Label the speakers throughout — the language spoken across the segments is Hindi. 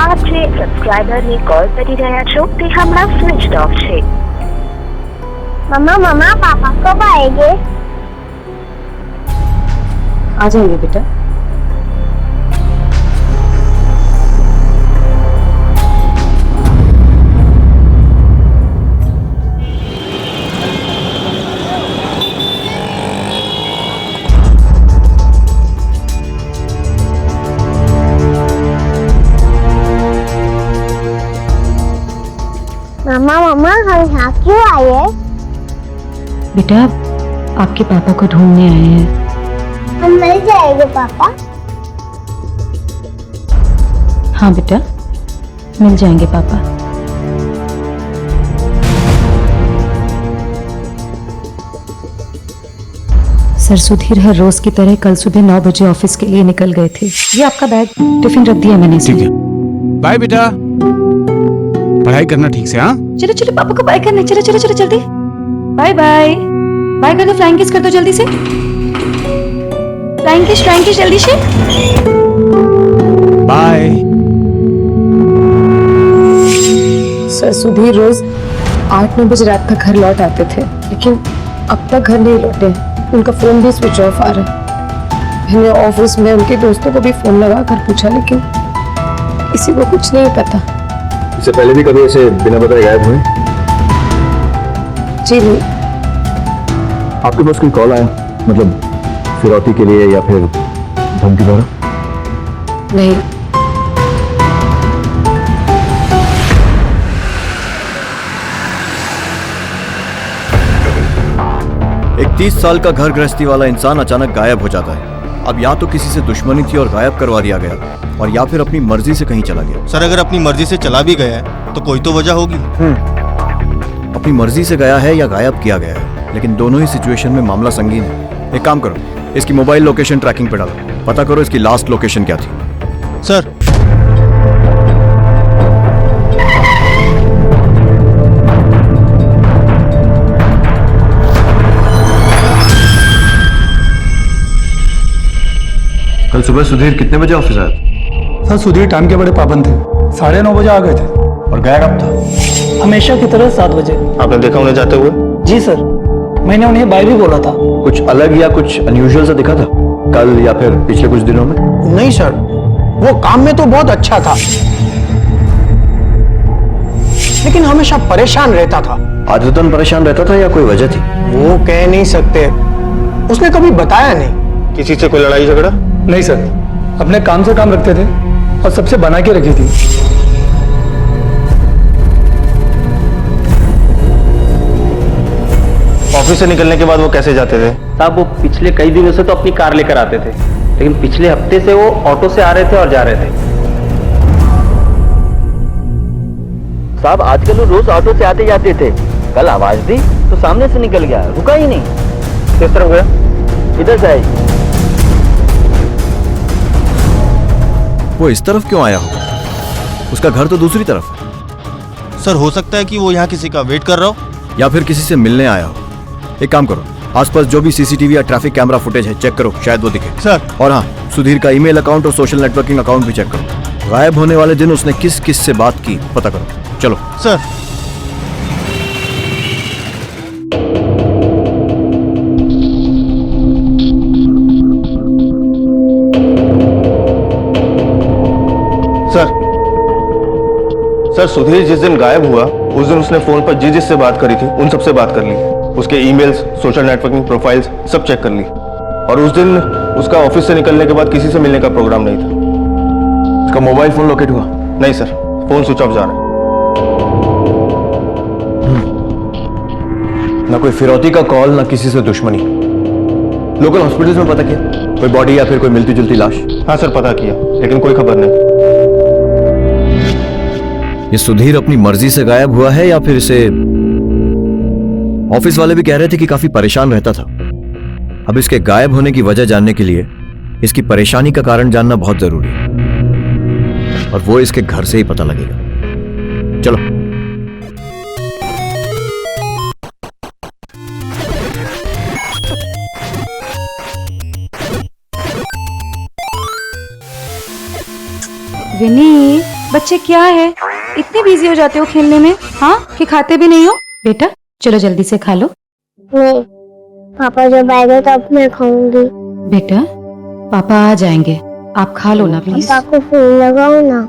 Speaker 1: આપ જે સબસ્ક્રાઇબરને કોલ કરી રહ્યા છો તે હમણાં સ્વિચ ઓફ છે।
Speaker 2: मम्मा मम्मा पापा कब आएंगे?
Speaker 3: आ जाएंगे बेटा।
Speaker 2: मम्मा मम्मा हम यहाँ क्यों आए हैं?
Speaker 3: बेटा आपके पापा को ढूंढने आए हैं।
Speaker 2: हम मिल जाएंगे पापा?
Speaker 3: हाँ बेटा मिल जाएंगे पापा। सर सुधीर हर रोज की तरह कल सुबह 9 बजे ऑफिस के लिए निकल गए थे। ये आपका बैग टिफिन रख दिया मैंने
Speaker 4: ठीक
Speaker 3: इसमें।
Speaker 4: है, बाय बेटा, पढ़ाई करना ठीक से। हाँ
Speaker 3: चलो चलो पापा को बाय करना, चलो चलो चलो जल्दी बाय बाय बाय कर दो, फ्लाइंग किस कर दो जल्दी से, फ्लाइंग किस जल्दी से।
Speaker 4: बाय।
Speaker 3: सर सुधीर रोज 8-9 बजे रात तक घर लौट आते थे, लेकिन अब तक घर नहीं लौटे। उनका फोन भी स्विच ऑफ आ रहा है। मैंने ऑफिस में उनके दोस्तों को भी फोन लगा कर पूछा, लेकिन किसी को कुछ नहीं पता।
Speaker 5: इससे पहले भी कभी ऐसे बिना बताए गायब हुए?
Speaker 3: जी नहीं।
Speaker 5: आपके पास कोई कॉल आया, मतलब फिरौती के लिए या फिर धमकी द्वारा?
Speaker 3: नहीं।
Speaker 6: एक 30 साल का घर गृहस्थी वाला इंसान अचानक गायब हो जाता है। अब या तो किसी से दुश्मनी थी और गायब करवा दिया गया, और या फिर अपनी मर्जी से कहीं चला गया।
Speaker 7: सर अगर अपनी मर्जी से चला भी गया है तो कोई तो वजह होगी।
Speaker 6: अपनी मर्जी से गया है या गायब किया गया है, लेकिन दोनों ही सिचुएशन में मामला संगीन है। एक काम करो, इसकी मोबाइल लोकेशन ट्रैकिंग पे डालो, पता करो इसकी लास्ट लोकेशन क्या थी।
Speaker 7: सर
Speaker 5: कल सुबह सुधीर कितने बजे ऑफिस आया?
Speaker 8: सर सुधीर टाइम के बड़े पाबंद थे, 9:30 बजे आ गए थे।
Speaker 5: और गया कब था?
Speaker 8: हमेशा की तरह 7 बजे।
Speaker 7: आपने देखा उन्हें जाते हुए?
Speaker 8: जी सर, मैंने उन्हें बाय भी बोला था।
Speaker 5: कुछ अलग या कुछ अनयूजुअल सा दिखा था कल या फिर पिछले कुछ दिनों में?
Speaker 8: नहीं सर, वो काम में तो बहुत अच्छा था, लेकिन हमेशा परेशान रहता था।
Speaker 5: आदतन परेशान रहता था या कोई वजह थी?
Speaker 8: वो कह नहीं सकते, उसने कभी बताया नहीं।
Speaker 7: किसी से कोई लड़ाई झगड़ा?
Speaker 8: नहीं सर, अपने काम से काम रखते थे और सबसे बना के रखी थी।
Speaker 7: ऑफिस से निकलने के बाद वो कैसे जाते थे?
Speaker 9: साहब वो पिछले कई दिनों से तो अपनी कार लेकर आते थे, लेकिन पिछले हफ्ते से वो ऑटो से आ रहे थे और जा रहे थे। साहब आजकल वो रोज ऑटो से आते जाते थे, कल आवाज दी तो सामने से निकल गया, रुका ही नहीं।
Speaker 7: किस तरफ गया?
Speaker 9: इधर से आई।
Speaker 6: वो इस तरफ क्यों आया होगा? उसका घर तो दूसरी तरफ है।
Speaker 7: सर हो सकता है कि वो यहाँ किसी का वेट कर रहा हो,
Speaker 6: या फिर किसी से मिलने आया हो। एक काम करो, आसपास जो भी सीसीटीवी या ट्रैफिक कैमरा फुटेज है चेक करो, शायद वो दिखे।
Speaker 7: सर
Speaker 6: और हाँ, सुधीर का ईमेल अकाउंट और सोशल नेटवर्किंग अकाउंट भी चेक करो। गायब होने वाले दिन उसने किस किस से बात की पता करो। चलो
Speaker 7: सर। सर सुधीर जिस दिन गायब हुआ उस दिन उसने फोन पर जिससे बात करी थी उन सबसे बात कर ली, उसके ईमेल्स, सोशल नेटवर्किंग प्रोफाइल्स सब चेक कर ली। और उस दिन उसका ऑफिस से निकलने के बाद किसी से मिलने का प्रोग्राम नहीं था।
Speaker 5: उसका मोबाइल फोन लोकेट हुआ?
Speaker 7: नहीं सर, फोन स्विच ऑफ जा रहा है।
Speaker 5: ना कोई फिरौती का कॉल, ना किसी से दुश्मनी। लोकल हॉस्पिटल्स में पता किया कोई बॉडी या फिर कोई मिलती जुलती लाश?
Speaker 7: हाँ सर पता किया, लेकिन कोई खबर नहीं।
Speaker 6: ये सुधीर अपनी मर्जी से गायब हुआ है या फिर इसे ऑफिस वाले भी कह रहे थे कि काफी परेशान रहता था। अब इसके गायब होने की वजह जानने के लिए इसकी परेशानी का कारण जानना बहुत जरूरी है, और वो इसके घर से ही पता लगेगा। चलो
Speaker 10: विनी, बच्चे क्या है, इतने बिजी हो जाते हो खेलने में, हाँ, कि खाते भी नहीं हो? बेटा चलो जल्दी से खा लो।
Speaker 2: नहीं, पापा जब आएंगे तब मैं खाऊंगी।
Speaker 10: बेटा पापा आ जाएंगे, आप खा लो ना प्लीज।
Speaker 2: पापा को फोन लगाओ ना।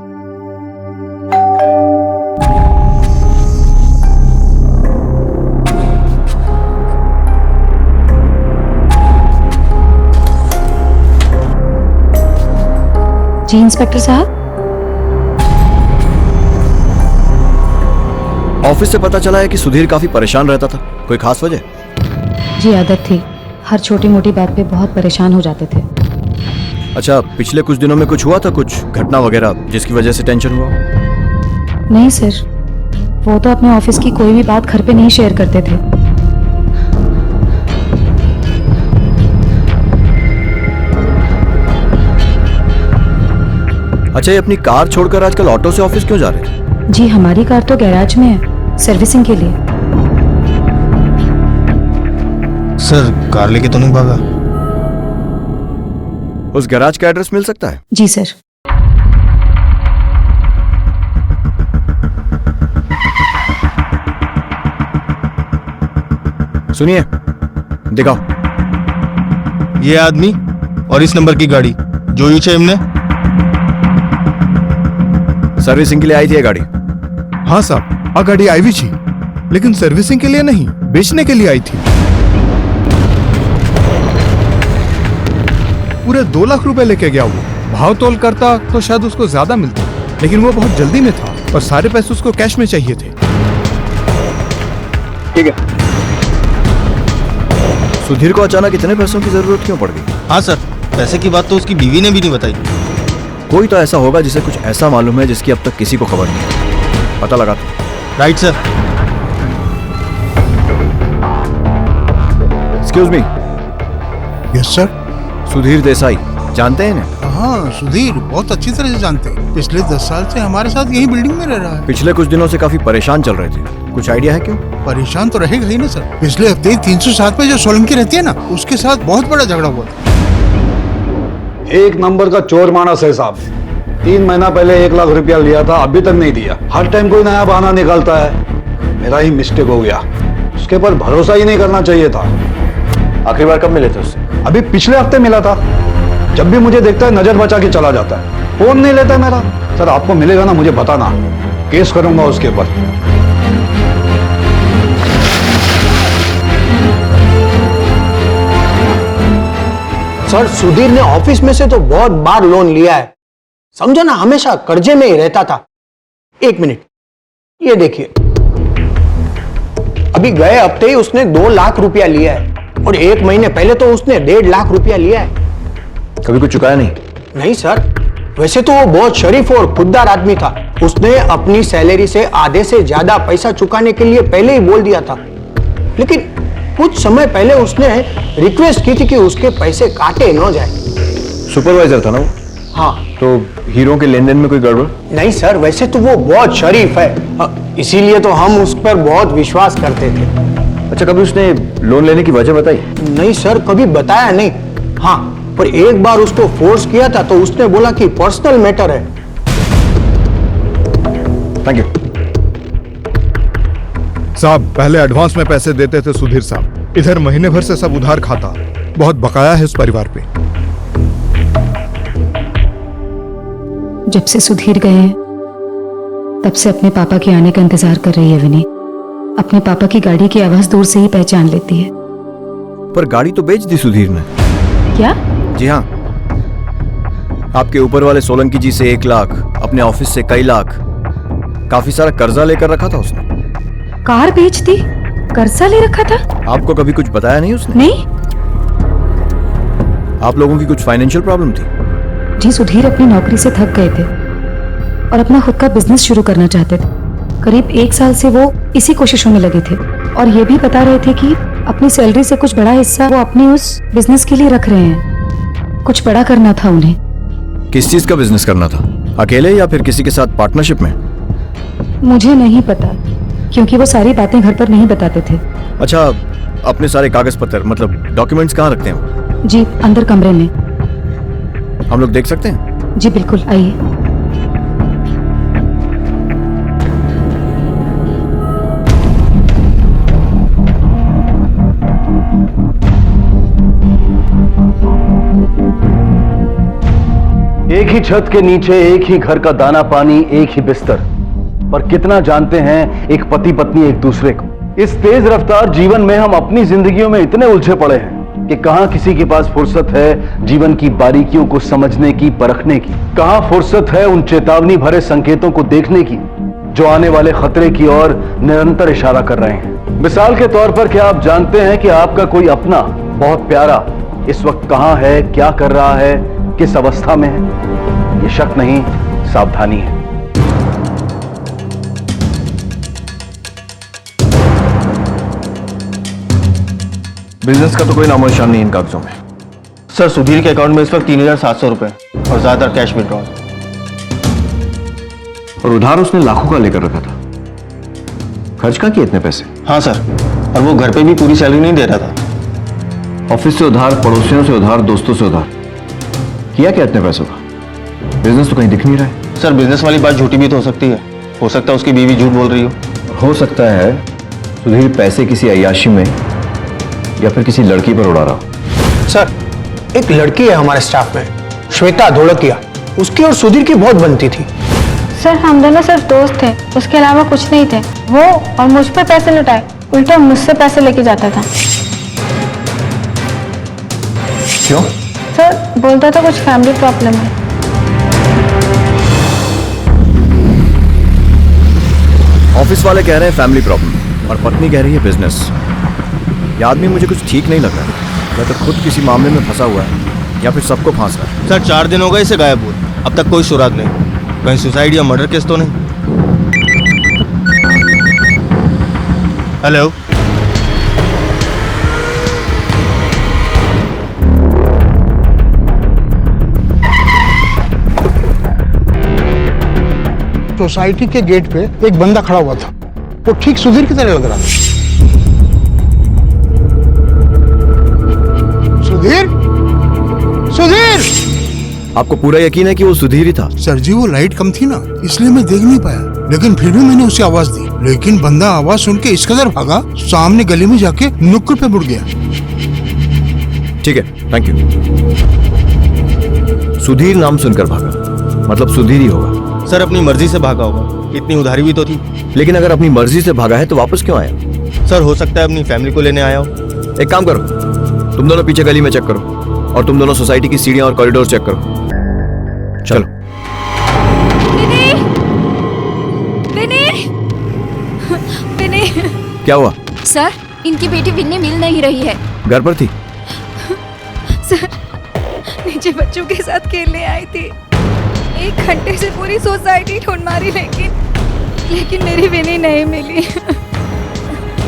Speaker 10: जी इंस्पेक्टर साहब।
Speaker 6: ऑफिस से पता चला है कि सुधीर काफी परेशान रहता था, कोई खास वजह?
Speaker 10: जी आदत थी, हर छोटी मोटी बात पे बहुत परेशान हो जाते थे।
Speaker 6: अच्छा, पिछले कुछ दिनों में कुछ हुआ था, कुछ घटना वगैरह जिसकी वजह से टेंशन हुआ?
Speaker 10: नहीं सर, वो तो अपने ऑफिस की कोई भी बात घर पे नहीं शेयर करते थे।
Speaker 6: अच्छा, ये अपनी कार छोड़कर आजकल ऑटो से ऑफिस क्यों जा रहे थे?
Speaker 10: जी हमारी कार तो गैराज में है, सर्विसिंग के लिए।
Speaker 7: सर कार लेके तो नहीं भागा?
Speaker 6: उस गैराज का एड्रेस मिल सकता है?
Speaker 10: जी सर।
Speaker 6: सुनिए, दिखाओ।
Speaker 7: ये आदमी और इस नंबर की गाड़ी જોયું છે એમને?
Speaker 6: सर्विसिंग के लिए आई थी ये गाड़ी?
Speaker 11: हाँ साहब, आ गाड़ी आई थी, लेकिन सर्विसिंग के लिए नहीं, बेचने के लिए आई थी। पूरे 2 लाख रुपए लेके गया वो। भाव तोल करता तो शायद उसको ज्यादा मिलता, लेकिन वो बहुत जल्दी में था और सारे पैसे उसको कैश में चाहिए थे।
Speaker 7: ठीक है।
Speaker 6: सुधीर को अचानक इतने पैसों की जरूरत क्यों पड़ गई?
Speaker 7: हाँ सर, पैसे की बात तो उसकी बीवी ने भी नहीं बताई।
Speaker 6: कोई तो ऐसा होगा जिसे कुछ ऐसा मालूम है जिसकी अब तक किसी को खबर नहीं है। पता लगा।
Speaker 7: Right sir.
Speaker 6: Excuse me.
Speaker 11: Yes sir.
Speaker 6: Sudhir Desai जानते हैं इन्हें?
Speaker 11: हाँ, सुधीर बहुत अच्छी तरह से जानते हैं। पिछले 10 साल से हमारे साथ यही बिल्डिंग में रह रहा है।
Speaker 6: पिछले कुछ दिनों से काफी परेशान चल रहे थे, कुछ आइडिया है क्यों?
Speaker 11: परेशान तो रहेगा ही ना सर। पिछले हफ्ते 307 पे जो सोलंकी रहती है ना, उसके साथ बहुत बड़ा झगड़ा हुआ था।
Speaker 12: एक नंबर का चोर मानस है साहब। 3 महीना पहले 1 लाख रुपया लिया था, अभी तक नहीं दिया। हर टाइम कोई नया बहाना निकालता है। मेरा ही मिस्टेक हो गया, उसके पर भरोसा ही नहीं करना चाहिए था।
Speaker 5: आखिरी बार कब मिले थे उससे?
Speaker 12: अभी पिछले हफ्ते मिला था। जब भी मुझे देखता है नजर बचा के चला जाता है, फोन नहीं लेता मेरा। सर आपको मिलेगा ना, मुझे बताना, केस करूंगा उसके ऊपर।
Speaker 13: सर सुधीर ने ऑफिस में से तो बहुत बार लोन लिया है, समझो ना, हमेशा कर्जे में ही रहता था। 1 मिनट, ये देखिए, अभी गए हफ्ते ही उसने 2 लाख रुपया लिया है और 1 महीने पहले तो उसने 1.5 लाख रुपया लिया है।
Speaker 6: कभी कुछ चुकाया नहीं?
Speaker 13: नहीं सर, वैसे तो वो बहुत शरीफ और खुददार आदमी था। उसने अपनी सैलरी से आधे से ज्यादा पैसा चुकाने के लिए पहले ही बोल दिया था, लेकिन कुछ समय पहले उसने रिक्वेस्ट की थी कि उसके पैसे काटे न जाए।
Speaker 5: सुपरवाइजर था ना वो?
Speaker 13: हाँ।
Speaker 5: तो हीरो के लेन देन में कोई गड़बड़?
Speaker 13: नहीं सर, वैसे तो वो बहुत शरीफ है, इसीलिए तो हम उस पर बहुत विश्वास करते थे।
Speaker 5: अच्छा, कभी उसने लोन लेने की वजह बताई?
Speaker 13: नहीं सर, कभी बताया नहीं। हाँ, पर एक बार उसको फोर्स किया था तो उसने बोला कि पर्सनल मैटर है।
Speaker 5: थैंक यू
Speaker 11: साहब। पहले एडवांस में पैसे देते थे सुधीर साहब, इधर महीने भर से सब उधार खाता। बहुत बकाया है इस परिवार पे।
Speaker 10: जब से सुधीर गए हैं तब से अपने पापा के आने का इंतजार कर रही है विनी। अपने पापा की गाड़ी की आवाज दूर से ही पहचान लेती है।
Speaker 6: पर गाड़ी तो बेच दी सुधीर ने।
Speaker 10: क्या?
Speaker 6: जी हाँ, आपके ऊपर वाले सोलंकी जी से 1 लाख, अपने ऑफिस से कई लाख, काफी सारा कर्जा लेकर रखा था उसने।
Speaker 10: कार बेच दी, कर्जा ले रखा था?
Speaker 6: आपको कभी कुछ बताया नहीं उसने?
Speaker 10: नहीं।
Speaker 6: आप लोगों की कुछ फाइनेंशियल प्रॉब्लम थी?
Speaker 10: जी, सुधीर अपनी नौकरी से थक गए थे और अपना खुद का बिजनेस शुरू करना चाहते थे। करीब 1 साल से वो इसी कोशिशों में लगे थे और ये भी बता रहे थे कि अपनी सैलरी से कुछ बड़ा हिस्सा वो अपने उस बिजनेस के लिए रख रहे हैं। कुछ बड़ा करना था उन्हें।
Speaker 6: किस चीज का बिजनेस करना था? अकेले या फिर किसी के साथ पार्टनरशिप में?
Speaker 10: मुझे नहीं पता, क्योंकि वो सारी बातें घर पर नहीं बताते थे।
Speaker 6: अच्छा, अपने सारे कागज पत्र मतलब डॉक्यूमेंट्स कहाँ रखते हैं?
Speaker 10: जी, अंदर कमरे में।
Speaker 6: हम लोग देख सकते हैं?
Speaker 10: जी बिल्कुल, आइए।
Speaker 7: एक ही छत के नीचे एक ही घर का दाना पानी, एक ही बिस्तर, पर कितना जानते हैं एक पति पत्नी एक दूसरे को। इस तेज रफ्तार जीवन में हम अपनी जिंदगियों में इतने उलझे पड़े हैं कि कहां किसी के पास फुर्सत है जीवन की बारीकियों को समझने की, परखने की। कहां फुर्सत है उन चेतावनी भरे संकेतों को देखने की जो आने वाले खतरे की ओर निरंतर इशारा कर रहे हैं। मिसाल के तौर पर क्या आप जानते हैं कि आपका कोई अपना बहुत प्यारा इस वक्त कहां है, क्या कर रहा है, किस अवस्था में है? ये शक नहीं, सावधानी है।
Speaker 5: बिजनेस का तो कोई नामो निशान नहीं इन कागजों में।
Speaker 7: सर, सुधीर के अकाउंट में इस वक्त 3,700 रुपए और ज्यादातर कैश विड्रॉल।
Speaker 5: और उधार उसने लाखों का लेकर रखा था। खर्च का किए इतने पैसे?
Speaker 7: हाँ सर, और वो घर पे भी पूरी सैलरी नहीं दे रहा था।
Speaker 5: ऑफिस से उधार, पड़ोसियों से उधार, दोस्तों से उधार। किया क्या इतने पैसों का? बिजनेस तो कहीं दिख नहीं रहा है।
Speaker 7: सर, बिजनेस वाली बात झूठी भी तो हो सकती है। हो सकता है उसकी बीवी झूठ बोल रही
Speaker 5: हो सकता है सुधीर पैसे किसी अय्याशी में या फिर किसी लड़की पर उड़ा रहा हो।
Speaker 13: सर, एक लड़की है हमारे स्टाफ में, श्वेता धोलकिया, उसकी और सुधीर की बहुत बनती थी।
Speaker 2: सर, हम दोनों सिर्फ दोस्त थे, उसके अलावा कुछ नहीं थे। वो और मुझ पर पैसे लुटाए, उल्टा मुझसे पैसे लेके जाता था।
Speaker 5: क्यों?
Speaker 2: सर, बोलता था कुछ फैमिली प्रॉब्लम है।
Speaker 6: ऑफिस वाले कह रहे हैं फैमिली प्रॉब्लम और पत्नी कह रही है बिजनेस। ये आदमी मुझे कुछ ठीक नहीं लग रहा। या तो खुद किसी मामले में फंसा हुआ है या फिर सबको फांस रहा है।
Speaker 7: सर, 4 दिन हो गए इसे गायब हुए, अब तक कोई सुराग नहीं। कहीं सुसाइड या मर्डर केस तो नहीं? हेलो,
Speaker 13: सोसाइटी के गेट पे एक बंदा खड़ा हुआ था, वो ठीक सुधीर की तरह लग रहा था। सुधीर, सुधीर!
Speaker 6: आपको पूरा यकीन है कि वो सुधीर ही था?
Speaker 12: सर जी, वो लाइट कम थी ना, इसलिए मैं देख नहीं पाया, लेकिन फिर भी मैंने उसे आवाज दी। लेकिन बंदा आवाज सुन के इस कदर भागा, सामने गली में जाके नुक्कड़ पे मुड़ गया।
Speaker 6: ठीक है, थैंक यू। सुधीर नाम सुनकर भागा, मतलब सुधीर ही होगा।
Speaker 7: सर, अपनी मर्जी से भागा होगा, इतनी उधारी भी तो थी।
Speaker 6: लेकिन अगर अपनी मर्जी से भागा है तो वापस क्यों आया?
Speaker 7: सर, हो सकता है अपनी फैमिली को लेने आया हो।
Speaker 6: एक काम करो, तुम दोनों पीछे गली में चेक करो और तुम दोनों सोसाइटी की सीढ़ियां और कॉरिडोर चेक करो। चलो।
Speaker 10: विनी!
Speaker 6: क्या हुआ?
Speaker 10: सर, इनकी बेटी विन्नी मिल नहीं रही है।
Speaker 6: घर पर थी?
Speaker 10: सर, नीचे बच्चों के साथ खेलने आई थी। 1 घंटे से पूरी सोसाइटी ढूंढ मारी, लेकिन मेरी विनी नहीं मिली।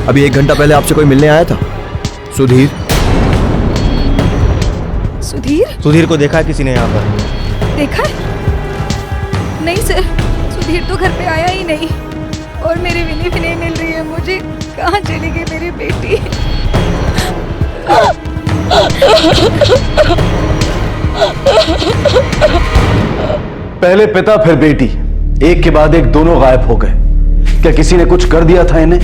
Speaker 6: अभी 1 घंटा पहले आपसे कोई मिलने आया था? सुधीर?
Speaker 10: सुधीर?
Speaker 7: सुधीर को देखा है किसी ने यहाँ पर?
Speaker 10: देखा? नहीं सर, सुधीर तो घर पे आया ही नहीं, और मेरी विनी भी नहीं मिल रही है मुझे। कहाँ चली गई मेरी बेटी?
Speaker 7: पहले पिता फिर बेटी, एक के बाद एक दोनों गायब हो गए। क्या किसी ने कुछ कर दिया था इन्हें,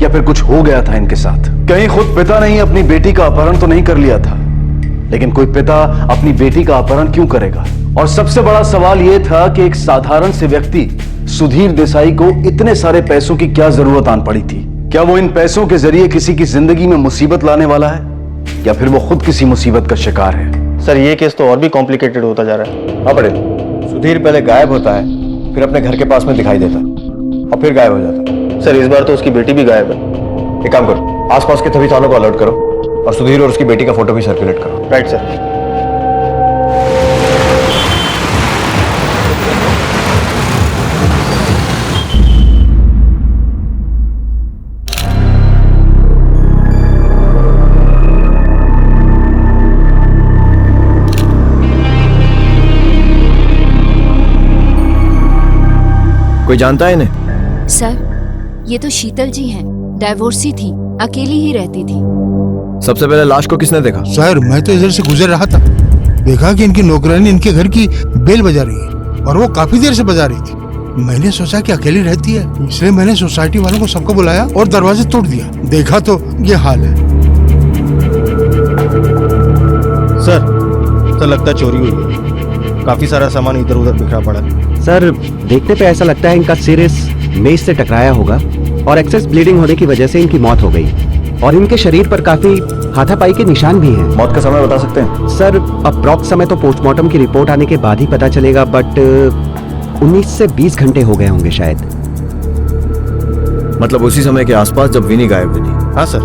Speaker 7: या फिर कुछ हो गया था इनके साथ? कहीं खुद पिता ने ही अपनी बेटी का अपहरण तो नहीं कर लिया था? लेकिन कोई पिता अपनी बेटी का अपहरण क्यों करेगा? और सबसे बड़ा सवाल यह था कि एक साधारण से व्यक्ति सुधीर देसाई को इतने सारे पैसों की क्या जरूरत आन पड़ी थी? क्या वो इन पैसों के जरिए किसी की जिंदगी में मुसीबत लाने वाला है, या फिर वो खुद किसी मुसीबत का शिकार है? सर, ये केस तो और भी कॉम्प्लिकेटेड होता जा रहा है।
Speaker 5: हाँ पटेल, सुधीर पहले गायब होता है, फिर अपने घर के पास में दिखाई देता और फिर गायब हो जाता।
Speaker 7: सर, इस बार तो उसकी बेटी भी गायब है।
Speaker 5: एक काम करो, आसपास के सभी थानों को अलर्ट करो और सुधीर और उसकी बेटी का फोटो भी सर्कुलेट करो।
Speaker 7: Right sir.
Speaker 6: कोई जानता है इन्हें?
Speaker 10: सर, ये तो शीतल जी हैं, डाइवोर्सी थी, अकेली ही रहती थी।
Speaker 6: सबसे पहले लाश को किसने देखा?
Speaker 12: सर, मैं तो इधर से गुजर रहा था, देखा कि इनकी नौकरानी इनके घर की बेल बजा रही है, और वो काफी देर से बजा रही थी। मैंने सोचा कि अकेली रहती है, इसलिए मैंने सोसाइटी वालों को सबको बुलाया और दरवाजे तोड़ दिया। देखा तो ये हाल है।
Speaker 7: सर, लगता चोरी हुई है। काफी सारा सामान इधर उधर बिखरा पड़ा है।
Speaker 14: सर देखने पे ऐसा लगता है इनका सिर इस मेज से टकराया होगा और एक्सेस ब्लीडिंग होने की वजह से इनकी मौत हो गई और इनके शरीर पर काफी हाथापाई के निशान भी हैं।
Speaker 5: मौत का समय बता सकते हैं?
Speaker 14: सर अप्रॉक्स समय तो पोस्टमार्टम की रिपोर्ट आने के बाद ही पता चलेगा, बट 19 से 20 घंटे हो गए होंगे शायद।
Speaker 6: मतलब उसी समय के आसपास जब विनी गायब हुई थी?
Speaker 7: हाँ सर,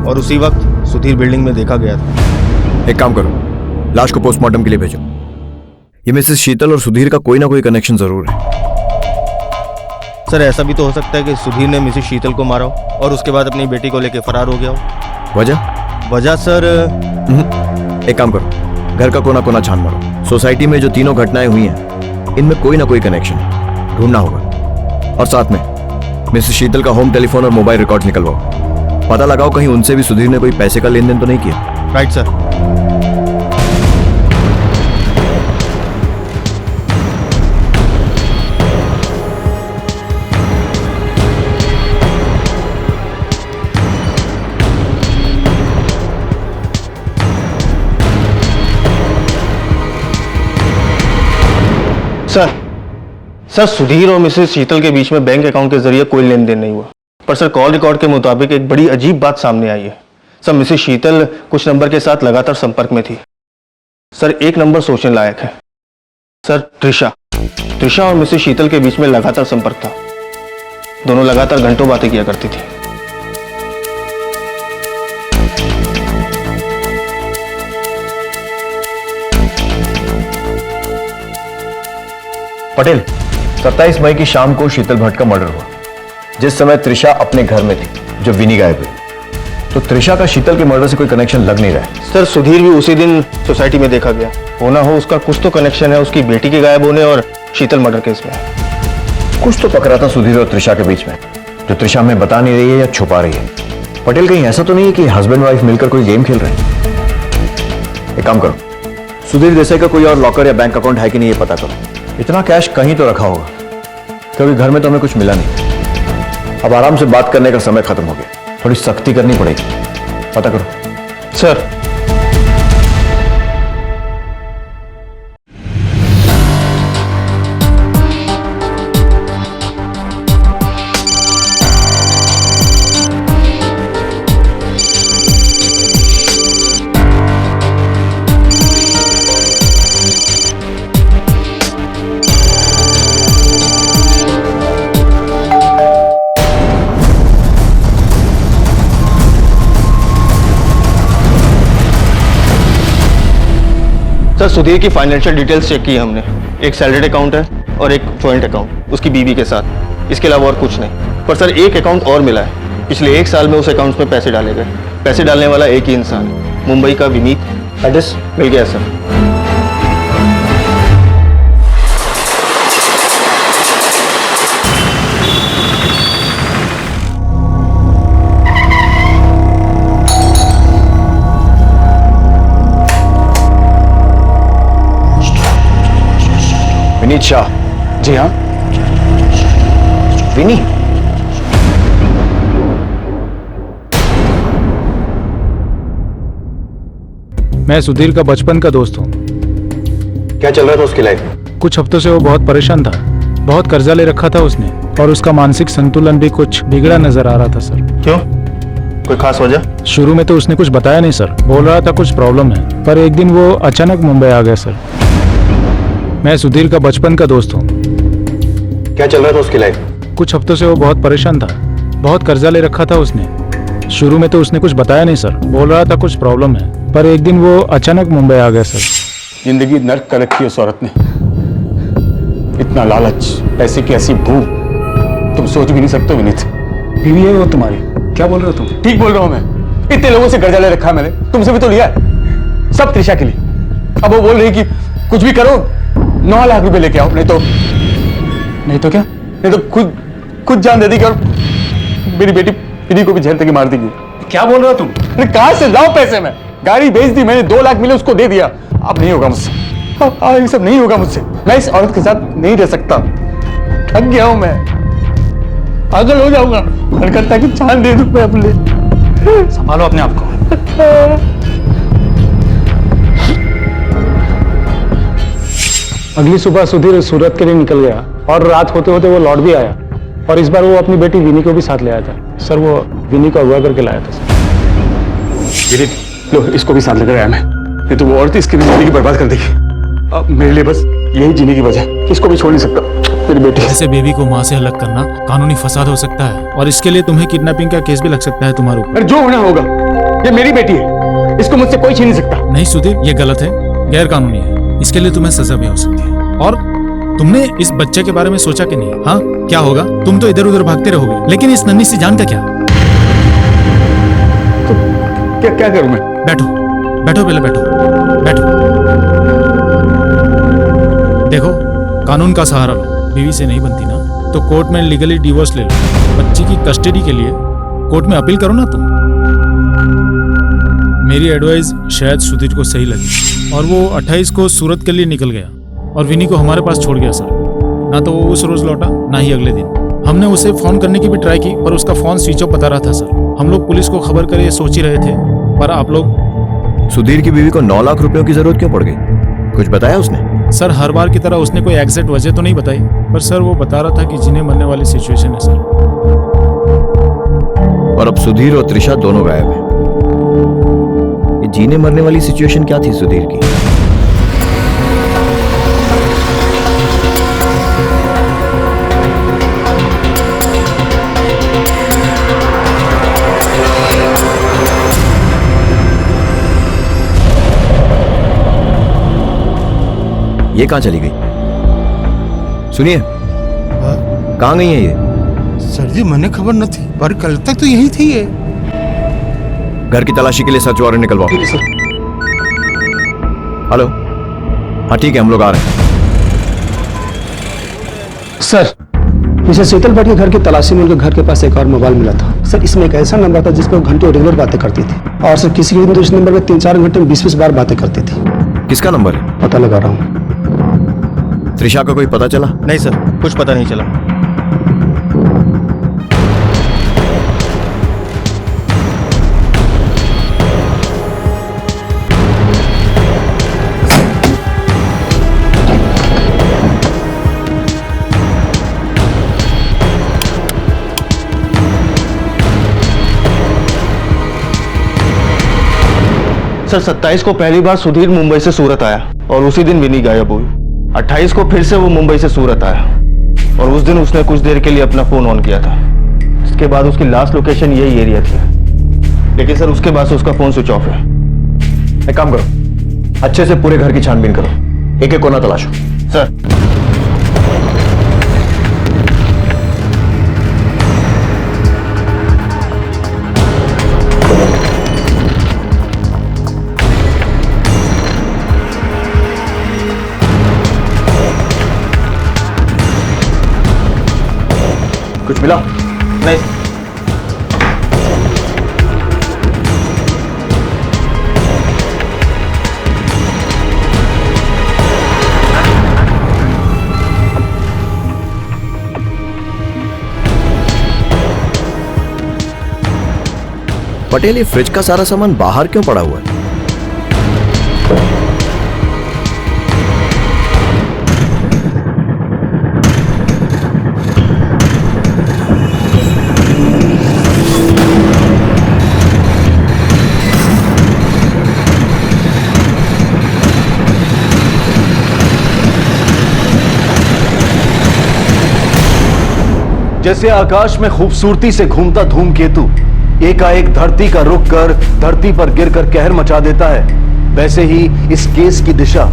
Speaker 7: और उसी वक्त सुधीर बिल्डिंग में देखा गया था।
Speaker 6: एक काम करो, लाश को पोस्टमार्टम के लिए भेजो। ये मिसेस शीतल और सुधीर का कोई ना कोई कनेक्शन जरूर है।
Speaker 7: सर ऐसा भी तो हो सकता है कि सुधीर ने मिसेस शीतल को मारा हो और उसके बाद अपनी बेटी को लेकर फरार हो गया हो।
Speaker 6: वजह
Speaker 7: सर
Speaker 6: एक काम करो, घर का कोना कोना छान मारो। सोसाइटी में जो तीनों घटनाएं हुई हैं इनमें कोई ना कोई कनेक्शन है, ढूंढना होगा। और साथ में मिसेस शीतल का होम टेलीफोन और मोबाइल रिकॉर्ड निकलवाओ। पता लगाओ कहीं उनसे भी सुधीर ने कोई पैसे का लेन देन तो नहीं किया।
Speaker 7: Right sir. सर सुधीर और मिसेस शीतल के बीच में बैंक अकाउंट के जरिए कोई लेन देन नहीं हुआ, पर सर कॉल रिकॉर्ड के मुताबिक एक बड़ी अजीब बात सामने आई है। सर मिसेस शीतल कुछ नंबर के साथ लगातार संपर्क में थी। सर एक नंबर सोचने लायक है सर, त्रिशा और मिसेस शीतल के बीच में लगातार संपर्क था। दोनों लगातार घंटों बातें किया करती थी।
Speaker 5: पटेल, 27 मई की शाम को शीतल भट्ट का मर्डर हुआ। जिस समय त्रिशा अपने घर में थी जब विनी गायब हुई, तो त्रिशा का शीतल के मर्डर से कोई कनेक्शन लग नहीं रहा है।
Speaker 7: सर सुधीर भी उसी दिन सोसाइटी में देखा गया। होना हो उसका कुछ तो कनेक्शन है उसकी बेटी के गायब होने और शीतल मर्डर केस में।
Speaker 5: कुछ तो पकड़ा था सुधीर और त्रिशा के बीच में, जो त्रिशा हमें बता नहीं रही है या छुपा रही है। पटेल कहीं ऐसा तो नहीं है कि हस्बैंड वाइफ मिलकर कोई गेम खेल रहे हैं? एक काम करो, सुधीर देसाई का कोई और लॉकर या बैंक अकाउंट है कि नहीं ये पता करो। इतना कैश कहीं तो रखा होगा, क्योंकि घर में तो हमें कुछ मिला नहीं। अब आराम से बात करने का समय खत्म हो गया, थोड़ी सख्ती करनी पड़ेगी। पता करो।
Speaker 7: सर सुधीर की फाइनेंशियल डिटेल्स चेक की हमने। एक सैलरी अकाउंट है और एक जॉइंट अकाउंट उसकी बीवी के साथ, इसके अलावा और कुछ नहीं। पर सर एक अकाउंट और मिला है, पिछले 1 साल में उस अकाउंट में पैसे डाले गए। पैसे डालने वाला एक ही इंसान, मुंबई का विनीत। एड्रेस मिल गया सर।
Speaker 5: विनीत शाह।
Speaker 12: जी हाँ।
Speaker 5: विनी,
Speaker 8: मैं सुधीर का बचपन का दोस्त हूँ।
Speaker 5: क्या चल रहा था उसकी लाइफ में?
Speaker 8: कुछ हफ्तों से वो बहुत परेशान था, बहुत कर्जा ले रखा था उसने और उसका मानसिक संतुलन भी कुछ बिगड़ा नजर आ रहा था सर।
Speaker 7: क्यों, कोई खास वजह?
Speaker 8: शुरू में तो उसने कुछ बताया नहीं सर, बोल रहा था कुछ प्रॉब्लम है, पर एक दिन वो अचानक मुंबई आ गया सर। मैं सुधीर का बचपन का दोस्त हूँ।
Speaker 5: क्या चल रहा था उसकी लाइफ में?
Speaker 8: कुछ हफ्तों से वो बहुत परेशान था, बहुत कर्जा ले रखा था उसने। शुरू में तो उसने कुछ बताया नहीं सर, बोल रहा था कुछ प्रॉब्लम है, पर एक दिन वो अचानक मुंबई आ गया सर।
Speaker 12: जिंदगी नर्क कर रखी है उस औरत ने। इतना लालच, पैसे की ऐसी भूख, तुम सोच भी नहीं सकते विनीत। बीवी है वो तुम्हारी, क्या बोल रहे हो तुम? ठीक बोल रहा हूँ मैं। इतने लोगों से कर्जा ले रखा है मैंने, तुमसे भी तो लिया है, सब त्रिशा के लिए। अब वो बोल रही कि कुछ भी करो 9 लाख रुपए लेके आओ, नहीं तो क्या, नहीं तो खुद जान दे देगी और मेरी बेटी पिनी को भी झेल के मार देगी। क्या बोल रहे हो तुम? कहां से लाओ पैसे? मैं गाड़ी बेच दी मैंने, 2 लाख मिले उसको दे दिया। अब नहीं होगा मुझसे, ये सब नहीं होगा मुझसे। मैं इस औरत के साथ नहीं रह सकता, थक गया हूं मैं, पागल हो जाऊंगा। कलकत्ता की जान दे दूं मैं अपने। संभालो अपने आप को।
Speaker 8: अगली सुबह सुधीर सूरत के लिए निकल गया और रात होते होते वो लौट भी आया, और इस बार वो अपनी बेटी विनी को भी साथ ले आया था सर। वो विनी को अगवा करके लाया था सर।
Speaker 11: विनीत, लो इसको भी साथ लेकर आया मैं, नहीं तो वो औरत इसकी भी जिंदगी बर्बाद कर देगी। अब मेरे लिए बस यही जीने की वजह, इसको भी छोड़ नहीं सकता। मेरी बेटी
Speaker 8: ऐसे बेबी को माँ से अलग करना कानूनी फसाद हो सकता है, और इसके लिए तुम्हें किडनैपिंग का केस भी लग सकता है तुम्हारे ऊपर।
Speaker 11: जो होना होगा, ये मेरी बेटी है, इसको मुझसे कोई छीन नहीं सकता।
Speaker 8: नहीं सुधीर, ये गलत है, गैर कानूनी है, इसके लिए तुम्हें सजा भी हो सकती है। और तुमने इस बच्चे के बारे में सोचा कि नहीं? हाँ, क्या होगा? तुम तो इधर उधर भागते रहोगे, लेकिन इस नन्ही सी जान का क्या?
Speaker 11: तो क्या करूं मैं?
Speaker 8: बैठो बैठो, पहले बैठो बैठो। देखो, कानून का सहारा लो। बीवी से नहीं बनती ना, तो कोर्ट में लीगली डिवोर्स ले लो। बच्ची की कस्टडी के लिए कोर्ट में अपील करो ना तुम। मेरी एडवाइस शायद सुधीर को सही लगी, और वो 28 को सूरत के लिए निकल गया और विनी को हमारे पास छोड़ गया सर। ना तो वो उस रोज लौटा, ना ही अगले दिन। हमने उसे फोन करने की भी ट्राई की, पर उसका फोन स्विच ऑफ बता रहा था सर। हम लोग पुलिस को खबर करे सोच ही रहे थे, पर आप लोग।
Speaker 6: सुधीर की बीवी को 9 लाख रुपयों की जरूरत क्यों पड़ गई? कुछ बताया उसने?
Speaker 8: सर, हर बार की तरह उसने कोई एग्जैक्ट वजह तो नहीं बताई, पर सर वो बता रहा था कि जीने मरने वाली सिचुएशन है सर।
Speaker 6: और अब सुधीर और त्रिशा दोनों गायब हैं। ये जीने मरने वाली सिचुएशन क्या थी सुधीर की? ये कहां चली गई? सुनिए, कहां गई है ये?
Speaker 13: सर जी, मैंने खबर न थी, पर कल तक तो यही थी ये।
Speaker 6: घर की तलाशी के लिए सर्च वारंट निकलवाओ। हेलो, हाँ ठीक है, हम लोग आ रहे हैं।
Speaker 13: सर, मुझे शीतल भट्ट के घर की तलाशी में उनके घर के पास एक और मोबाइल मिला था सर। इसमें एक ऐसा नंबर था जिस पर वो घंटों रेगुलर बातें करती थी, और सर किसी दिन तो इस नंबर में 3-4 घंटे में 20-20 बार बातें करती थी।
Speaker 6: किसका नंबर है?
Speaker 13: पता लगा रहा हूँ।
Speaker 6: त्रिशा का कोई पता चला?
Speaker 7: नहीं सर, कुछ पता नहीं चला। सर, 27 को पहली बार सुधीर मुंबई से सूरत आया, और उसी दिन विनी गायब हुई। 28 को फिर से वो मुंबई से सूरत आया, और उस दिन उसने कुछ देर के लिए अपना फोन ऑन किया था। इसके बाद उसकी लास्ट लोकेशन यही एरिया थी, लेकिन सर उसके बाद से उसका फोन स्विच ऑफ है।
Speaker 5: एक काम करो, अच्छे से पूरे घर की छानबीन करो, एक एक कोना तलाशो।
Speaker 7: सर,
Speaker 5: कुछ मिला?
Speaker 7: नहीं।
Speaker 6: पटेल, ये फ्रिज का सारा सामान बाहर क्यों पड़ा हुआ है?
Speaker 12: जैसे आकाश में खूबसूरती से घूमता धूमकेतु एकाएक धरती का रुख कर धरती पर गिरकर कहर मचा देता है, वैसे ही इस केस की दिशा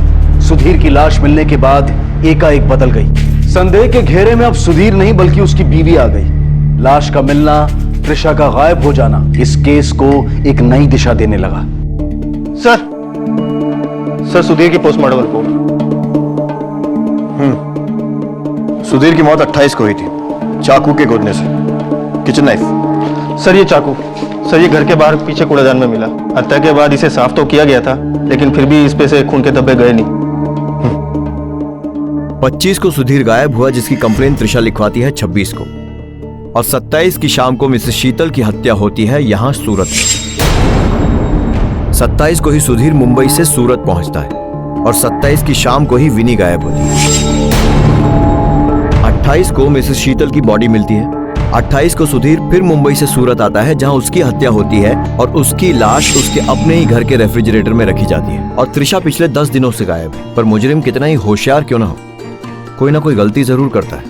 Speaker 12: सुधीर की लाश मिलने के बाद एकाएक बदल गई। संदेह के घेरे में अब सुधीर नहीं बल्कि उसकी बीवी आ गई। लाश का मिलना, त्रिशा का गायब हो जाना इस केस को एक नई दिशा देने लगा।
Speaker 7: सर, सुधीर की पोस्टमार्टम रिपोर्ट।
Speaker 5: सुधीर की मौत 28 को हुई थी, चाकू के गोदने से। Kitchen knife.
Speaker 7: सर, ये चाकू सर ये घर के बाहर पीछे कूड़ेदान में मिला। हत्या के बाद इसे साफ तो किया गया था, लेकिन फिर भी इस पे से खून के धब्बे गए नहीं।
Speaker 6: 25 को सुधीर गायब हुआ, जिसकी कंप्लेन त्रिशा लिखवाती है 26 को, और 27 की शाम को मिसेस शीतल की हत्या होती है यहां सूरत में। 27 को ही सुधीर मुंबई से सूरत पहुंचता है, और 27 की शाम को ही विनी गायब होती है। 28 को मिसेस शीतल की बॉडी मिलती है। 28 को सुधीर फिर मुंबई से सूरत आता है, जहां उसकी हत्या होती है और उसकी लाश उसके अपने ही घर के रेफ्रिजरेटर में रखी जाती है। और त्रिशा पिछले 10 दिनों से गायब है। पर मुजरिम कितना ही होशियार क्यों ना हो, कोई ना कोई गलती जरूर करता है।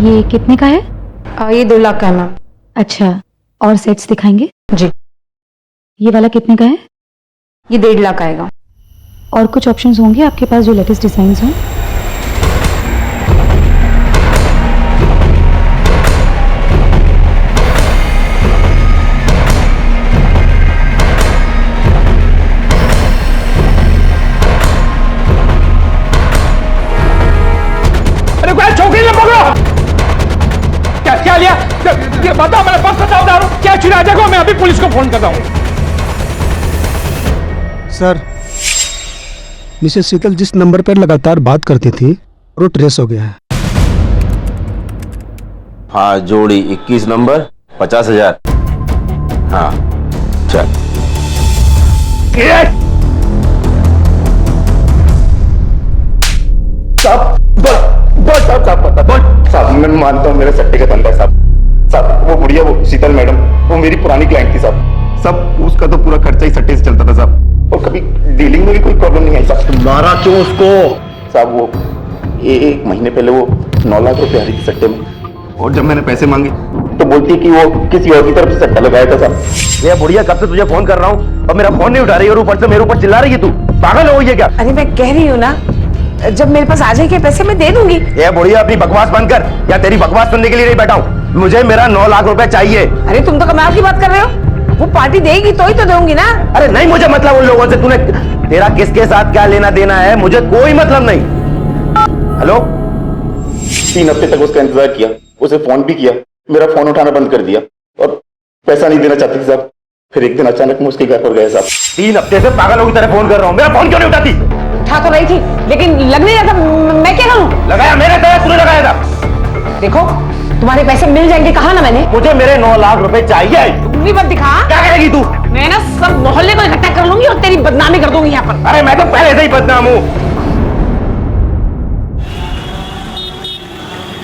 Speaker 10: ये कितने का है?
Speaker 2: ये 2 लाख का है मैम।
Speaker 10: अच्छा, और सेट्स दिखाएंगे?
Speaker 2: जी।
Speaker 10: ये वाला कितने का है?
Speaker 2: ये 1.5 लाख आएगा।
Speaker 10: और कुछ ऑप्शंस होंगे आपके पास जो लेटेस्ट डिजाइन हो?
Speaker 13: छोकरी ने पकड़ो। क्या लिया? ये बताओ, मेरे पास बताओ दारू क्या चुरा? देखो मैं अभी पुलिस को फोन करता हूँ।
Speaker 15: सर, मिसेस शीतल जिस नंबर पर लगातार बात करती थी वो ट्रेस हो गया है।
Speaker 7: हाँ, जोड़ी 21 नंबर 50,000। हाँ चल। साहब मैं मानता हूँ मेरे सट्टे का धंधा है साहब। वो बुढ़िया, वो शीतल मैडम, वो मेरी पुरानी क्लाइंट थी साहब। उसका तो पूरा खर्चा ही सट्टे से चलता था साहब, और कभी डीलिंग में भी कोई प्रॉब्लम नहीं आई साहब। मारा क्यों उसको? साहब वो 1 महीने पहले वो 9 लाख रुपए आ रही थी सट्टे में, और जब मैंने पैसे मांगे तो बोलती है कि वो किसी और की तरफ से सट्टा लगाया था साहब। ये बुढ़िया कब से तुझे फोन कर रहा हूँ और मेरा फोन नहीं उठा रही है, और ऊपर से मेरे ऊपर चिल्ला रही है। तू पागल हो गई है क्या?
Speaker 16: अरे मैं कह रही हूँ ना, जब मेरे पास आ जाएंगे पैसे मैं दे दूंगी।
Speaker 7: ये बुढ़िया अपनी बकवास बंद कर, या तेरी बकवास सुनने के लिए नहीं बैठा हूँ। मुझे मेरा 9 लाख रुपए चाहिए।
Speaker 16: अरे तुम तो कमाल की बात कर रहे हो। वो पार्टी देगी तो ही तो दूंगी ना।
Speaker 7: अरे नहीं, मुझे मतलब उन लोगों से। तूने, तेरा किसके साथ क्या लेना देना है, मुझे कोई मतलब नहीं। हेलो, 3 हफ्ते तक उसका इंतजार किया, उसे फोन भी किया, मेरा फोन उठाना बंद कर दिया, और पैसा नहीं देना चाहती थी साहब। फिर एक दिन अचानक मैं उसके घर पर गया साहब। 3 हफ्ते से पागलों की तरह फोन कर रहा हूँ, मेरा फोन क्यों नहीं उठाती?
Speaker 16: उठा तो रही थी, लेकिन लग नहीं रहा था। मैं क्या करूं?
Speaker 7: लगाया मेरे तरह, तूने लगाया था।
Speaker 16: देखो तुम्हारे पैसे मिल जाएंगे, कहा ना मैंने।
Speaker 7: मुझे मेरे 9 लाख रुपए चाहिए।
Speaker 16: उंगली मत दिखा।
Speaker 7: क्या करेगी तू?
Speaker 16: मैं ना सब मोहल्ले को इकट्ठा कर लूंगी और तेरी बदनामी कर दूंगी यहाँ पर।
Speaker 7: अरे मैं तो पहले से ही बदनाम हूँ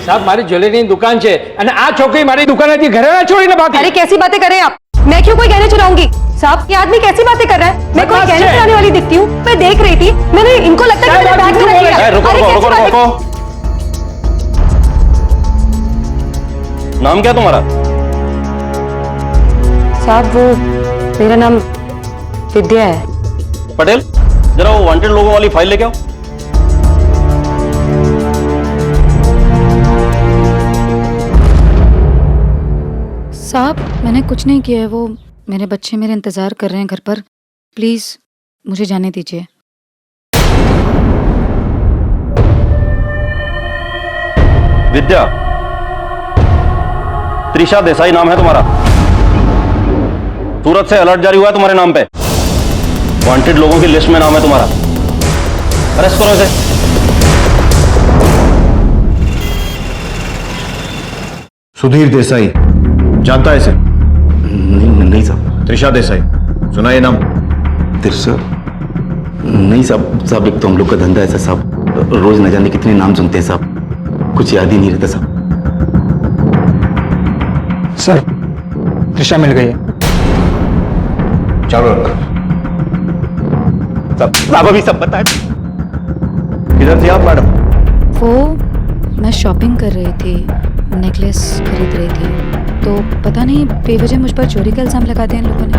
Speaker 13: साहब। मारी ज्वेलरी दुकान છે અને આ છોકરી મારી દુકાનેથી ઘરે ના છોડીને ભાગી।
Speaker 10: अरे कैसी बातें कर रहे हैं आप? मैं क्यों कोई गहने चुराऊंगी? साहब, ये आदमी कैसी बातें कर रहा है? मैं कोई गहने चुराने वाली दिखती हूँ? मैं देख रही थी, मैंने इनको लगता है कि मेरा बैग चुरा लिया।
Speaker 7: रुको। नाम क्या तुम्हारा?
Speaker 10: साहब वो मेरा नाम विद्या है।
Speaker 7: पटेल, जरा वो वांटेड लोगों वाली फाइल लेके आओ।
Speaker 10: साहब मैंने कुछ नहीं किया है, वो मेरे बच्चे मेरे इंतजार कर रहे हैं घर पर। प्लीज मुझे जाने दीजिए।
Speaker 7: विद्या, त्रिशा देसाई नाम है तुम्हारा। सूरत से अलर्ट जारी हुआ है तुम्हारे नाम पे, वांटेड लोगों की लिस्ट में नाम है तुम्हारा। अरेस्ट करो इसे।
Speaker 5: सुधीर देसाई, जानता है इसे?
Speaker 7: नहीं साहब।
Speaker 5: त्रिशा देसाई, सुना ये नाम?
Speaker 7: त्रिशा? नहीं साहब, एक तो हम लोग का धंधा ऐसा साहब, रोज न जाने कितने नाम सुनते हैं साहब, कुछ याद ही नहीं रहता साहब।
Speaker 15: सर, त्रिशा मिल गई है।
Speaker 5: चालू रख।
Speaker 7: साहब अभी सब बताए।
Speaker 5: किधर थी आप मैडम?
Speaker 10: वो मैं शॉपिंग कर रही थी, नेकलेस खरीद रही थी, तो पता नहीं बेवजह मुझ पर चोरी का इल्जाम लगा दिया इन लोगों ने।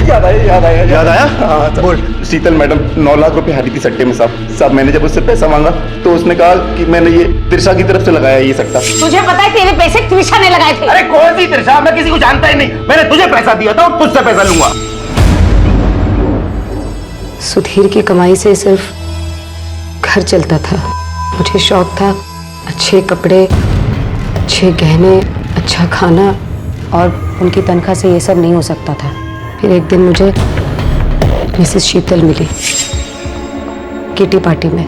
Speaker 7: याद आया? हाँ, बोल। शीतल मैडम 9 लाख रुपए हारी थी सट्टे में साहब। मैंने जब उससे पैसा मांगा तो उसने कहा कि मैंने ये त्रिशा की तरफ से लगाया ये सट्टा।
Speaker 16: तुझे पता है तेरे पैसे त्रिशा ने लगाए थे?
Speaker 7: अरे कौन सी त्रिशा? मैं किसी को जानता ही नहीं। मैंने तुझे पैसा दिया था और तुझसे पैसा लूंगा।
Speaker 10: सुधीर की कमाई से सिर्फ घर चलता था। मुझे शौक था अच्छे कपड़े, अच्छे गहने, अच्छा खाना, और उनकी तनख्वाह से ये सब नहीं हो सकता था। फिर एक दिन मुझे मिसेस शीतल मिली किटी पार्टी में।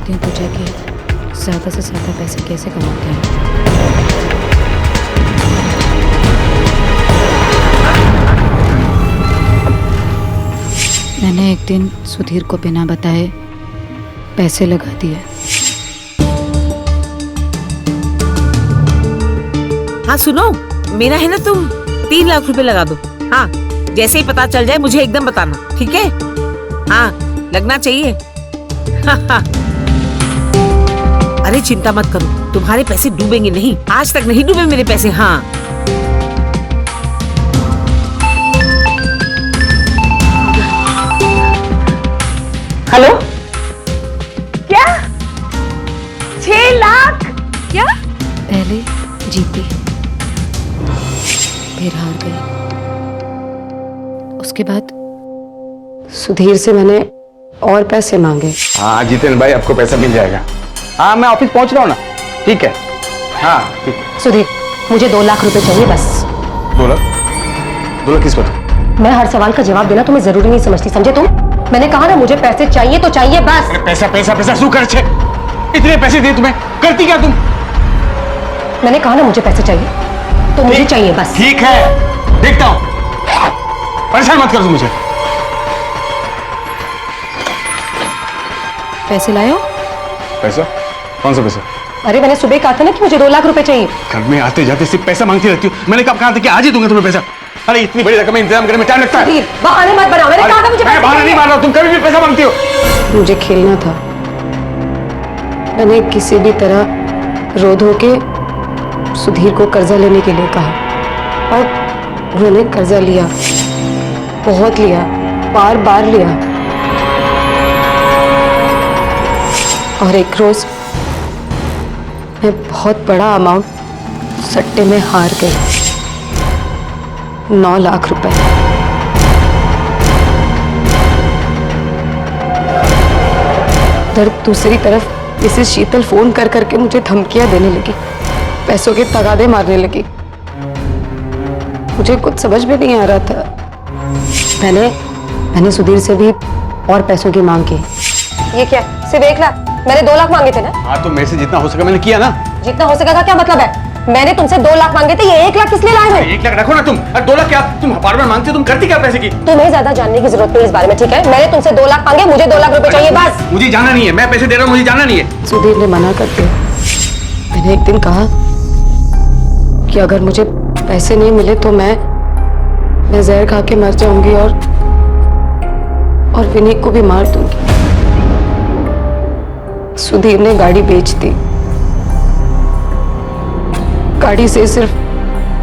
Speaker 10: करती हूँ पूजा कि ज़्यादा से ज़्यादा पैसे कैसे कमाते हैं। मैंने एक दिन सुधीर को बिना बताए पैसे लगा दिए।
Speaker 16: हाँ सुनो, मेरा है ना, तुम 3 लाख रुपए लगा दो। हाँ, जैसे ही पता चल जाए मुझे एकदम बताना, ठीक है? हाँ, लगना चाहिए। अरे चिंता मत करो, तुम्हारे पैसे डूबेंगे नहीं। आज तक नहीं डूबे मेरे पैसे। हाँ हेलो, क्या 6 लाख? क्या?
Speaker 10: पहले जीती, फिर हार गई। उसके बाद सुधीर से मैंने और पैसे मांगे।
Speaker 17: हाँ जितेंद्र भाई, आपको पैसा मिल जाएगा। हाँ मैं ऑफिस पहुंच रहा हूँ ना। ठीक है, हाँ ठीक है।
Speaker 10: सुधीर, मुझे 2 लाख रुपए चाहिए बस।
Speaker 17: 2 लाख? 2 लाख किस पर?
Speaker 10: मैं हर सवाल का जवाब देना तुम्हें जरूरी नहीं समझती, समझे तुम? मैंने कहा ना, मुझे पैसे चाहिए तो चाहिए बस।
Speaker 17: पैसा पैसा पैसा शू कर छे? इतने पैसे दिए तुम्हें, करती क्या तुम?
Speaker 10: मैंने कहा ना मुझे पैसे चाहिए तो मुझे चाहिए बस।
Speaker 17: ठीक है, देखता हूँ। परेशान मत कर तुम मुझे।
Speaker 10: पैसे लायो?
Speaker 17: पैसा? कौन सा पैसा?
Speaker 10: अरे मैंने सुबह कहा था ना कि मुझे 2 लाख रुपए चाहिए।
Speaker 17: घर में आते जाते सिर्फ पैसा मांगती रहती हो। मैंने कब कहा था कि आज ही दूंगा तुम्हें पैसा? अरे इतनी बड़ी रकम में इंतजाम करने में टाइम लगता है।
Speaker 10: बहाने मत बनाओ, मैंने कहा था मुझे पैसे
Speaker 17: बहाने नहीं मार रहा, तुम कभी भी पैसा मांगती हो।
Speaker 3: मुझे खेलना था। मैंने किसी भी तरह रो धो के सुधीर को कर्जा लेने के लिए कहा और उन्होंने कर्जा लिया, बहुत लिया, बार बार लिया। और एक रोज मैं बहुत बड़ा अमाउंट सट्टे में हार गई, 9 लाख रुपए। दर्द दूसरी तरफ मिसेस शीतल फोन कर करके मुझे धमकियां देने लगी, पैसों के तगादे मारने लगी। मुझे कुछ समझ में नहीं आ रहा था। मैंने सुधीर से भी और पैसों की मांग की। ये क्या, सिर्फ 1 लाख? मैंने 2 लाख मांगे थे ना।
Speaker 17: हाँ तो मेरे से जितना हो सका मैंने किया ना।
Speaker 3: जितना हो सका का क्या मतलब है? मैंने तुमसे 2 लाख मांगे थे, ये 1 लाख किस लिए लाए हो?
Speaker 17: 1 लाख रखो ना तुम। 2 लाख क्या तुम बार बार मांगते हो? तुम करती क्या पैसे की?
Speaker 3: तुम्हें ज्यादा जानने की जरूरत नहीं इस बारे में, ठीक है? मैंने तुमसे 2 लाख मांगे, मुझे 2 लाख रुपए चाहिए बस।
Speaker 17: मुझे जाना नहीं है, मैं पैसे दे रहा हूँ, मुझे जाना नहीं है।
Speaker 3: सुधीर ने मना कर दिया। मैंने एक दिन कहा कि अगर मुझे पैसे नहीं मिले तो मैं जहर खा के मर जाऊंगी और विनीत को भी मार दूंगी। सुधीर ने गाड़ी बेच दी। गाड़ी से सिर्फ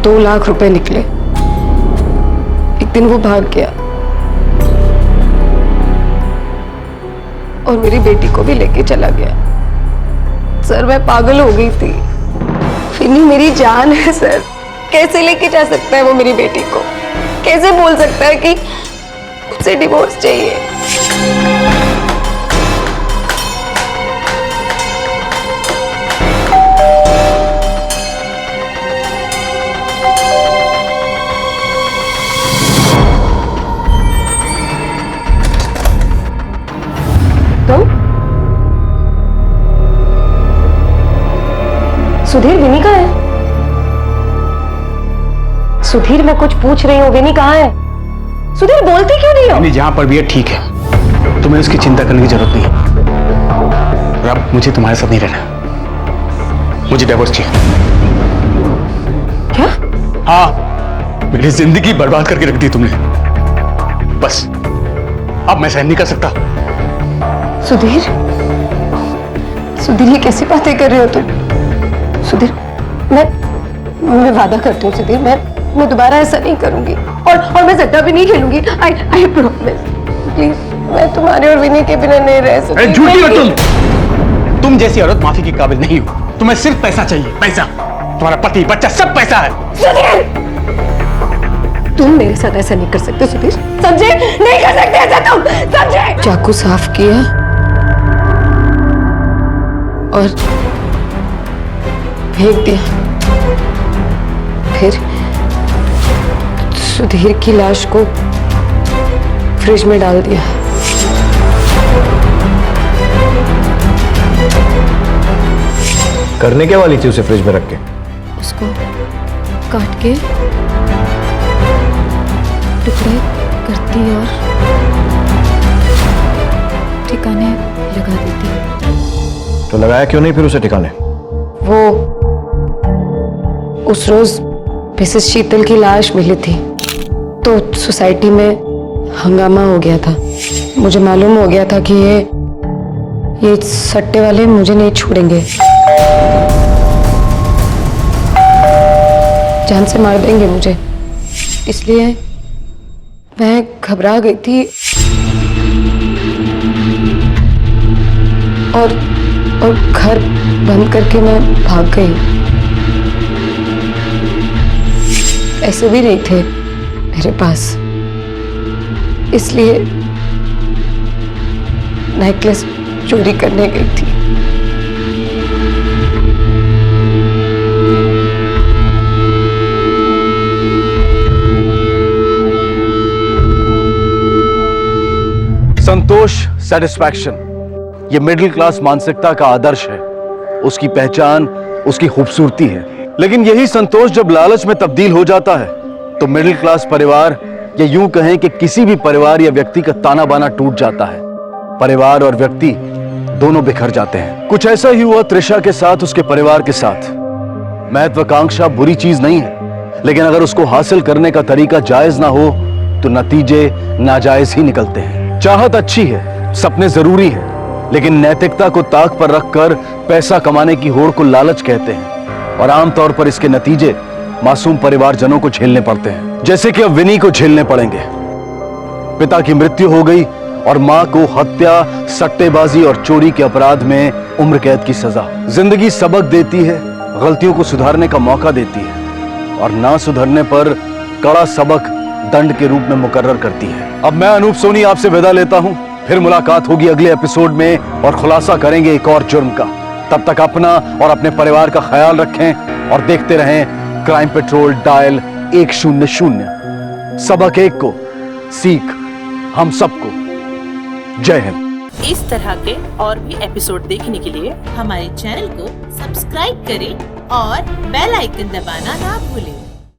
Speaker 3: 2 लाख रुपए निकले। एक दिन वो भाग गया और मेरी बेटी को भी लेके चला गया। सर मैं पागल हो गई थी। फिनी मेरी जान है सर, कैसे लेके जा सकता है वो मेरी बेटी को? कैसे बोल सकता है कि मुझसे डिवोर्स चाहिए? सुधीर, विनी कहाँ है? सुधीर, मैं कुछ पूछ रही हूँ, विनी कहाँ है? सुधीर बोलती क्यों नहीं हो?
Speaker 17: विनी जहाँ पर भी है ठीक है, तुम्हें उसकी चिंता करने की जरूरत नहीं है। और अब मुझे तुम्हारे साथ नहीं रहना, मुझे डिवोर्स चाहिए।
Speaker 3: क्या?
Speaker 17: हाँ, मेरी जिंदगी बर्बाद करके रख दी तुमने। बस अब मैं सहन नहीं कर सकता।
Speaker 3: सुधीर, सुधीर ये कैसी बातें कर रहे हो तुम? सुधीर, मैं वादा करती हूँ सुधीर, मैं दोबारा ऐसा नहीं करूंगी और मैं सट्टा भी नहीं खेलूंगी। I promise. प्लीज, मैं तुम्हारे और विनी के बिना नहीं रह सकती।
Speaker 17: अरे झूठी हो तुम जैसी औरत माफी के काबिल नहीं हो। तुम्हें सिर्फ पैसा चाहिए, पैसा। तुम्हारा पति बच्चा सब पैसा है।
Speaker 3: सुधीर, तुम मेरे साथ ऐसा नहीं कर सकते सुधीर, समझे? नहीं कर सकते ऐसा तुम, समझे? चाकू साफ किया और फेंक दिया। फिर सुधीर की लाश को फ्रिज में डाल दिया।
Speaker 5: करने क्या वाली थी उसे फ्रिज में रख के?
Speaker 10: उसको काट के टुकड़े करती और ठिकाने लगा देती।
Speaker 5: तो लगाया क्यों नहीं फिर उसे ठिकाने?
Speaker 3: वो उस रोज मिसेस शीतल की लाश मिली थी तो सोसाइटी में हंगामा हो गया था। मुझे मालूम हो गया था कि ये सट्टे वाले मुझे नहीं छोड़ेंगे, जान से मार देंगे मुझे। इसलिए मैं घबरा गई थी और घर बंद करके मैं भाग गई। ऐसे भी नहीं थे मेरे पास, इसलिए नेकलेस चोरी करने गई थी।
Speaker 17: संतोष, सेटिस्फैक्शन, ये मिडिल क्लास मानसिकता का आदर्श है। उसकी पहचान उसकी खूबसूरती है। लेकिन यही संतोष जब लालच में तब्दील हो जाता है तो मिडिल क्लास परिवार, या यूं कहें कि किसी भी परिवार या व्यक्ति का ताना बाना टूट जाता है। परिवार और व्यक्ति दोनों बिखर जाते हैं। कुछ ऐसा ही हुआ त्रिशा के साथ, उसके परिवार के साथ। महत्वाकांक्षा बुरी चीज नहीं है, लेकिन अगर उसको हासिल करने का तरीका जायज ना हो तो नतीजे नाजायज ही निकलते हैं। चाहत अच्छी है, सपने जरूरी है, लेकिन नैतिकता को ताक पर रखकर पैसा कमाने की होड़ को लालच कहते हैं और आमतौर पर इसके नतीजे मासूम परिवारजनों को झेलने पड़ते हैं, जैसे कि अब विनी को झेलने पड़ेंगे। पिता की मृत्यु हो गई और मां को हत्या, सट्टेबाजी और चोरी के अपराध में उम्र कैद की सजा। जिंदगी सबक देती है, गलतियों को सुधारने का मौका देती है और ना सुधरने पर कड़ा सबक दंड के रूप में मुकर्रर करती है। अब मैं अनूप सोनी आपसे विदा लेता हूं। फिर मुलाकात होगी अगले एपिसोड में और खुलासा करेंगे एक और जुर्म का। तब तक अपना और अपने परिवार का ख्याल रखें और देखते रहें क्राइम पेट्रोल डायल 100। सबक एक को, सीख हम सबको। जय हिंद।
Speaker 18: इस तरह के और भी एपिसोड देखने के लिए हमारे चैनल को सब्सक्राइब करें और बेल आइकन दबाना ना भूलें।